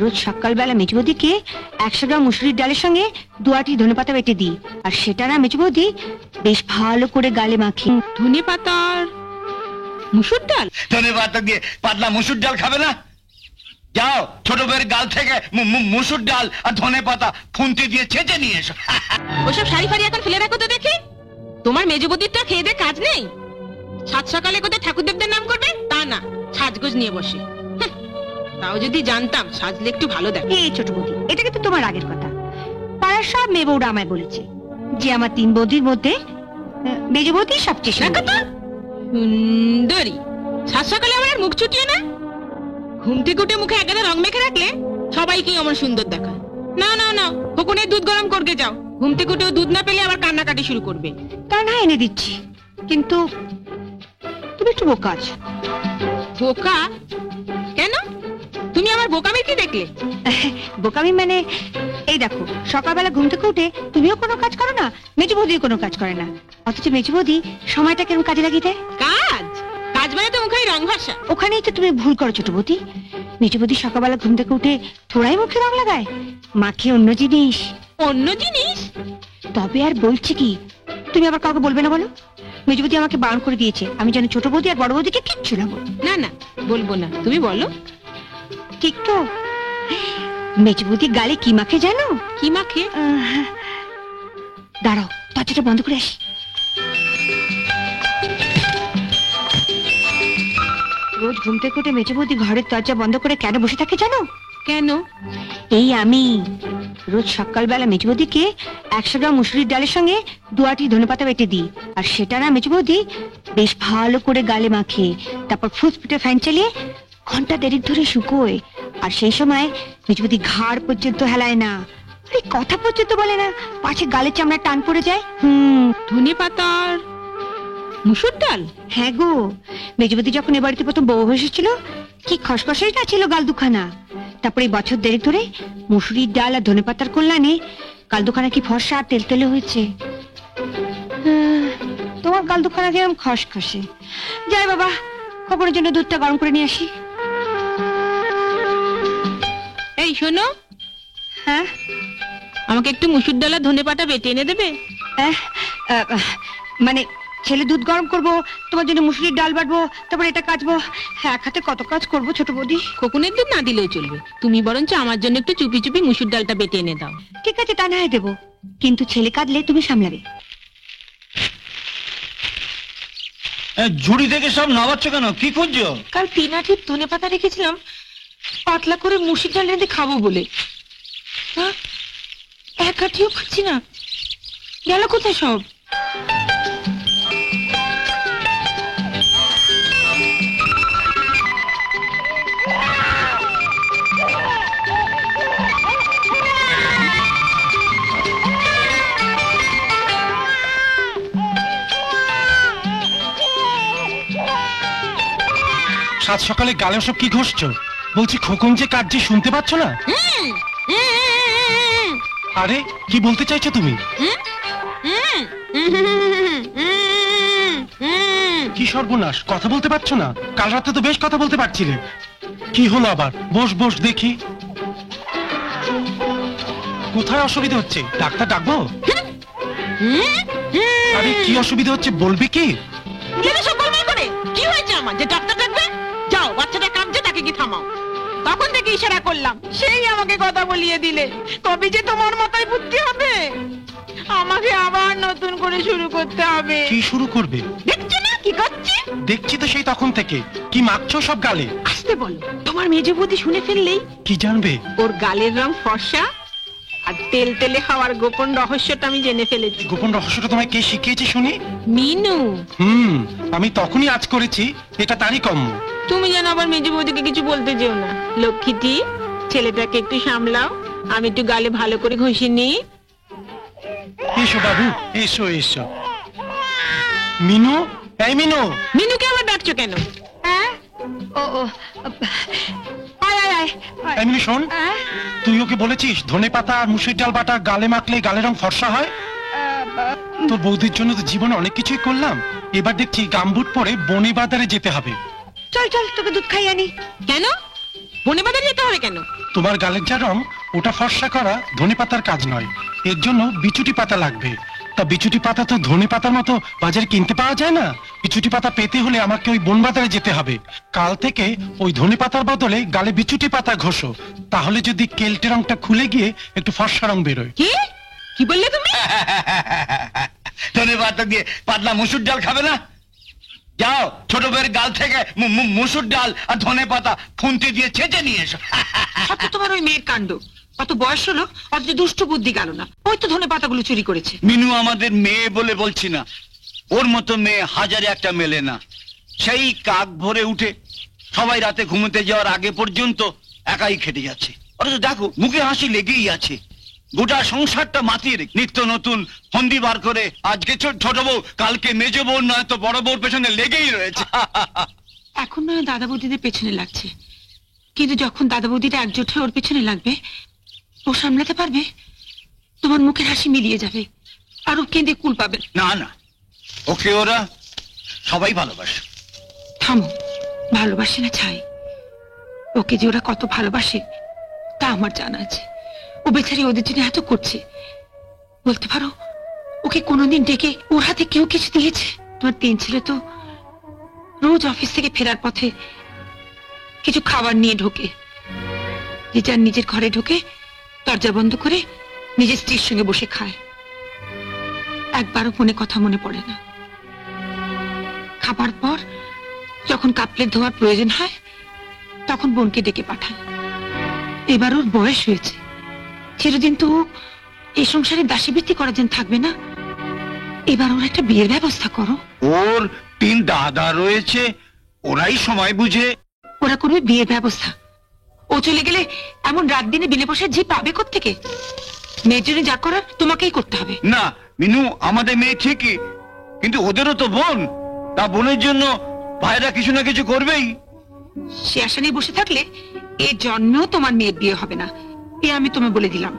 রোজ সকালবেলা মেজো বৌদিকে 100 গ্রাম মুসুরির ডালের সঙ্গে 2 আঁটি ধনেপাতা বেটে দিই, আর সেটা না মেজো বৌদি বেশ ভালো করে গালে মাখি। ধনেপাতার মুসুর ডাল? ধনেপাতা দিয়ে পাতলা মুসুর ডাল খাবে না? যাও ছোট বউয়ের গাল থেকে মুসুর ডাল আর ধনেপাতা খুন্তি দিয়ে ছেঁচে নিয়ে এসো। ওসব শাড়ি ফাড়ি এখন ফেলে রাখো তো দেখি। তোমার মেজবুদির তো খেয়ে দে কাজ নেই। সাত সকালে কোথায় ঠাকুরদেবদের নাম করবে তা না, সাজগোজ নিয়ে বসে। তাও যদি জানতাম সাজলে একটু ভালো দেখ। এই ছোট বৌদি, এটা কিন্তু তোমার আগের কথা। পাড়ার সব মেয়ে বউরা আমায় বলেছে যে আমার 3 বৌদির মধ্যে মেজো বৌদি সবচেয়ে সুন্দর। সুন্দরী সাত সকালে আমার আর মুখ ছুটিয়ে না। ঘুম থেকে উঠে মুখে একেবারে রং মেখে রাখলে সবাইকে আমার সুন্দর দেখায়। না না না, ফোকনের দুধ গরম করকে যাও। ঘুম থেকে উঠেও দুধ না পেলে আবার কান্নাকাটি শুরু করবে। তা না এনে দিচ্ছি, কিন্তু তুমি একটু বোকা আছো। বোকা কেন? তুমি আমার বোকামির কি দেখলে? বোকামি মানে এই দেখো, সকালবেলা ঘুম থেকে উঠে তুমিও কোনো কাজ করো না, মেজো বৌদিও কোনো কাজ করে না, অথচ মেজো বৌদি সময়টা কেমন কাজে লাগিয়ে দেয়। কাজ কাজ মানে তো মুখে রং ভাষা। ওখানেই তো তুমি ভুল করো ছোট বৌদি। মেজো বৌদি সকালবেলা ঘুম থেকে উঠে থোড়াই মুখে রং লাগায়, মাখে অন্য জিনিস। অন্য জিনিস? তবে আর বলছি কি, তুমি আবার কাউকে বলবে না বলো। মেজো বৌদি আমাকে বারণ করে দিয়েছে আমি যেন ছোট বৌদি আর বড় বৌদিকে কিচ্ছু না বলি। না না বলবো না, তুমি বলো। ঠিক তো। মেজো বৌদি গালে কি মাখে জানো? কি মাখে? দাঁড়াও, দরজাটা বন্ধ করে আসি। রোজ ঘুম থেকে উঠে মেজো বৌদি ঘরের দরজা বন্ধ করে কেন বসে থাকে জানো? কেন? এই আমি রোজ সকালবেলা মেজো বৌদিকে 100 গ্রাম মুসুরির ডালের সঙ্গে 2 আঁটি ধনেপাতা বেটে দিই, আর সেটা না মেজো বৌদি বেশ ভালো করে গালে মাখে, তারপর ফুসফুটে ফ্যান চালিয়ে ঘন্টা দেড়েক ধরে শুকোয়। আর সেই সময় মেজো বৌদি ঘাড় পর্যন্ত হেলায় না, আরে কথা পর্যন্ত বলে না, পাছে গালের চামড়া টান পড়ে যায়। ধনেপাতার মুসুর ডাল? হ্যাঁ গো, মেজো বৌদি যখন এ বাড়িতে প্রথম বউ এসেছিল কি খসখসাই না ছিল গাল দুখানা। তারপরে বছর দেড়েক ধরে মুসুরির ডাল আর ধনেপাতার কল্যাণে গাল দুখানা কি ফর্সা আর তেলতেলে হয়েছে। তোমার গাল দুখানা কিরম খসখসে। যাই বাবা, খবরের জন্য দুধটা গরম করে নিয়ে আসি। এই শোনো, হ্যাঁ আমাকে একটু মুসুর ডাল আর ধনেপাতা বেটে এনে দেবে? মানে ছেলে দুধ গরম করবো, তোমার জন্য মুসুরির ডাল বাটবো, তারপর এটা কাচবো, এক হাতে কত কাজ করবো ছোট বৌদি। খোকনের দুধ না দিলেও চলবে, তুমি বরঞ্চ আমার জন্য একটু চুপি চুপি মুসুর ডালটা বেটে এনে দাও। ঠিক আছে, তা না হয় দেবো, কিন্তু ছেলে কাঁদলে তুমি সামলাবে। ঝুড়ি থেকে সব নামাচ্ছ কেন? কি খুঁজছো? কাল 3 আঁটি ধনেপাতা রেখেছিলাম পাতলা করে মুসুর ডাল রেঁধে খাবো বলে। 1 আঁটিও খাচ্ছি না, গেল কোথায় সব? সাত সকালে গালে সব কি ঘষছো? বলছি খোকন যে কাঁদছে শুনতে পাচ্ছ না? আরে কি বলতে চাইছো তুমি? কি সর্বনাশ, কথা বলতে পারছো না? কাল রাতে তো বেশ কথা বলতে পারছিলে। কি হলো আবার? বস বস দেখি। কোথায় অসুবিধা হচ্ছে? ডাক্তার ডাকবো? আরে কি অসুবিধা হচ্ছে বলবি কি? কি হয়েছে আমার যে ডাক্তার ডাকবে? যাও, বাচ্চাটা কাঁদছে, তাকে কি থামাও। তখন থেকে ইশারা করলাম, সেই আমাকে কথা বলিয়ে দিলে। কবে যে তোমার মাথায় বুদ্ধি হবে? আমাকে আবার নতুন করে শুরু করতে হবে। কি শুরু করবে? দেখছো না কি করছি? দেখছি তো সেই তখন থেকে। কি মাখছো সব গালে? আসতে বলো, তোমার মেজো বৌদি শুনে ফেললেই কি জানবে? ওর গালের রং ফর্সা আর তেল তেলে খাওয়ার গোপন রহস্যটা আমি জেনে ফেলেছি। গোপন রহস্যটা তোমায় কে শিখিয়েছে শুনি? মিনু। আমি তখনই আজ করেছি, এটা তারই কম্য। তুমি যেন আবার মেজো বৌদিকে কিছু বলতে যেও না। লক্ষ্মীটি, ছেলেটাকে একটু সামলাও, আমি একটু গালে ভালো করে ঘষে নিই। এসো বাবু, এসো এসো। মিনু, এই মিনু। মিনুকে আবার ডাকছো কেন? ও ও, আয় আয় আয়। এই মিনু শোন, তুই ওকে বলেছিস ধনেপাতা আর মুসুর ডাল বাটা গালে মাখলে গালের রং ফর্সা হয়? তোর বৌদির জন্য তো জীবনে অনেক কিছুই করলাম, এবার দেখছি গামবুট পরে বনে বাজারে যেতে হবে। চল চল, তোকে দুধ খাইয়ে আনি। কেন? বনে বাজারে যেতে হবে কেন? তোমার গালের যা রং ওটা ফর্সা করা ধনেপাতার কাজ নয়, এর জন্য বিচুটি পাতা লাগবে। তা বিচুটি পাতা তো ধনে পাতার মতো বাজারে কিনতে পাওয়া যায় না। বিচুটি পাতা পেতে হলে আমাকে ওই বন বাজারে যেতে হবে। কাল থেকে ওই ধনে পাতার বদলে গালে বিচুটি পাতা ঘষো, তাহলে যদি কেলটে রংটা খুলে গিয়ে একটু ফর্সা রং বেরোয়। কি কি বললে তুমি? ধনে পাতা দিয়ে পাতলা মুসুর ডাল খাবে না? যাও ছোট বউয়ের গাল থেকে মুসুর ডাল আর ধনে পাতা খুন্তি দিয়ে ছেঁচে নিয়ে এসো। সব তো তোমার ওই মেয়ের কাণ্ড। কত বয়স হলো, অত দুষ্ট বুদ্ধি গেল না। ওই তো ধনে পাতাগুলো চুরি করেছে। মিনু আমাদের মেয়ে বলে বলছি না, ওর মতো মেয়ে হাজারে একটা মেলে না। সেই কাক ভরে উঠে সবাই রাতে ঘুমোতে যাওয়ার আগে পর্যন্ত একাই খেটে যাচ্ছে, অথচ দেখো মুখে হাসি লেগেই আছে। গোটা সংসারটা মাতিয়ে রেখে নিত্য নতুন ফন্দি বার করে আজকে ছোট বউ, কালকে মেজ বউ, নয় তো বড় বউর পেছনে লেগেই রয়েছে। এখন নয় দাদা বৌদিদের পেছনে লাগছে, কিন্তু যখন দাদা বৌদিটা একজোট হয়ে ওর পেছনে লাগবে, ও সামলাতে পারবে? তোমার মুখের হাসি মিলিয়ে যাবে, আর ও কেঁদে কুল পাবে। না না, ওকে ওরা সবাই ভালোবাসে। থামো, ভালোবাসে না ছাই, ওকে যে ওরা কত ভালোবাসে তা আমার জানা আছে। ও বেচারি ওদের জন্য এত করছে। বলতে পারো ওকে কোনোদিন ডেকে ওর হাতে কেউ কিছু দিয়েছে? তোমার তিন ছেলে তো রোজ অফিস থেকে ফেরার পথে কিছু খাবার নিয়ে ঢোকে, যে যার নিজের ঘরে ঢোকে দরজা বন্ধ করে নিজের স্ত্রীর সঙ্গে বসে খায়। একবারও ফোনে কথা মনে পড়ে না। খাবার পর যখন কাপ প্লেট ধোয়ার প্রয়োজন হয় তখন বোনকে ডেকে পাঠায়। এবার ওর বয়স হয়েছে, চিরদিন তো এই সংসারে দাসীবৃত্তি করার জন্য থাকবে না। এবার ওর একটা বিয়ের ব্যবস্থা করো। ওর তিন দাদা রয়েছে, ওরাই সময় বুঝে। ওরা করবে বিয়ের ব্যবস্থা। ও চলে গেলে এমন রাত দিনে বিলে বসে জি পাবে কোত্থেকে? মেয়ের জন্য যা করার তোমাকেই করতে হবে। না মিনু, আমাদের মেয়ে ঠিকই, কিন্তু ওদেরও তো বোন। তা বোনের জন্য ভাইরা কিছু না কিছু করবেই। সে আশা নিয়ে বসে থাকলে এর জন্মেও তোমার মেয়ের বিয়ে হবে না, এ আমি তোমায় বলে দিলাম।